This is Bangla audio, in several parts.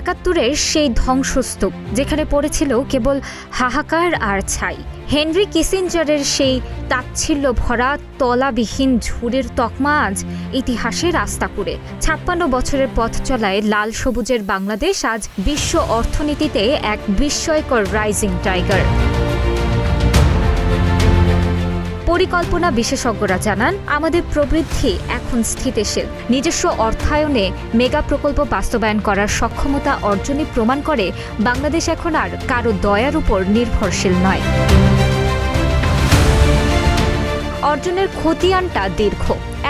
একাত্তরের সেই ধ্বংসস্তূপ যেখানে পড়েছিল কেবল হাহাকার আর ছাই। হেনরি কিসিঞ্জারের সেই তাচ্ছিল্য ভরা তলাবিহীন ঝুড়ির তকমা আজ ইতিহাসের আস্তাকুড়ে। ৫৬ বছরের পথ চলায় লাল সবুজের বাংলাদেশ আজ বিশ্ব অর্থনীতিতে এক বিস্ময়কর রাইজিং টাইগার। পরিকল্পনা বিশেষজ্ঞরা জানান, আমাদের প্রবৃদ্ধি এখন স্থিতিশীল। নিজস্ব অর্থায়নে মেগা প্রকল্প বাস্তবায়ন করার সক্ষমতা অর্জনই প্রমাণ করে বাংলাদেশ এখন আর কারো দয়ার উপর নির্ভরশীল নয়। অর্জনের খতিয়ানটা দীর্ঘ।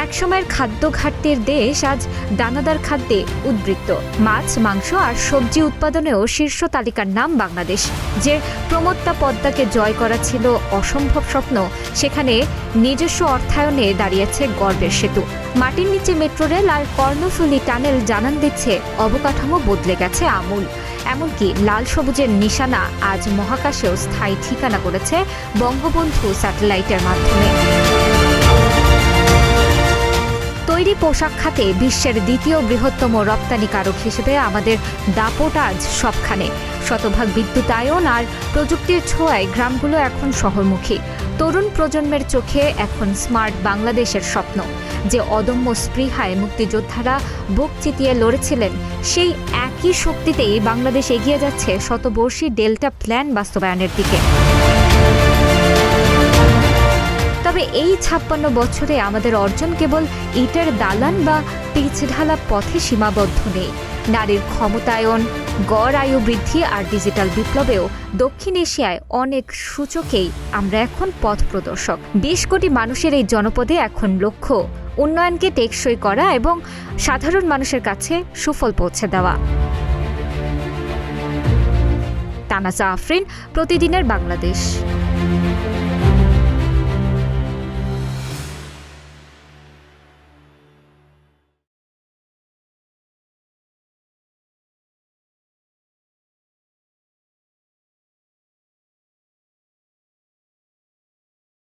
একসময়ের খাদ্য ঘাটতির দেশ আজ দানাদার খাদ্যে উদ্বৃত্ত। মাছ, মাংস আর সবজি উৎপাদনেও শীর্ষ তালিকার নাম বাংলাদেশ। যে প্রমত্তা পদ্মাকে জয় করা ছিল অসম্ভব স্বপ্ন, সেখানে নিজস্ব অর্থায়নে দাঁড়িয়েছে গর্বের সেতু। মাটির নিচে মেট্রো রেল আর কর্ণফুলী টানেল জানান দিচ্ছে অবকাঠামো বদলে গেছে আমূল। এমনকি লাল সবুজের নিশানা আজ মহাকাশেও স্থায়ী ঠিকানা করেছে বঙ্গবন্ধু স্যাটেলাইটের মাধ্যমে। তৈরি পোশাক খাতে বিশ্বের দ্বিতীয় বৃহত্তম রপ্তানিকারক হিসেবে আমাদের দাপট আজ সবখানে। শতভাগ বিদ্যুতায়ন আর প্রযুক্তির ছোঁয়ায় গ্রামগুলো এখন শহরমুখী। তরুণ প্রজন্মের চোখে এখন স্মার্ট বাংলাদেশের স্বপ্ন। যে অদম্য স্পৃহায় মুক্তিযোদ্ধারা বুক চিতিয়ে লড়েছিলেন, সেই একই শক্তিতেই বাংলাদেশ এগিয়ে যাচ্ছে শতবর্ষী ডেল্টা প্ল্যান বাস্তবায়নের দিকে। তবে এই ৫৬ বছরে আমাদের অর্জন কেবল ইটের দালান বা পিচঢালা পথে সীমাবদ্ধ নেই। নারীর ক্ষমতায়ন, গড় আয়ু বৃদ্ধি আর ডিজিটাল বিপ্লবেও দক্ষিণ এশিয়ায় অনেক সূচকেই আমরা এখন পথ প্রদর্শক। ২০ কোটি মানুষের এই জনপদে এখন লক্ষ্য উন্নয়নকে টেকসই করা এবং সাধারণ মানুষের কাছে সুফল পৌঁছে দেওয়া। তানাজা আফরিন, প্রতিদিনের বাংলাদেশ।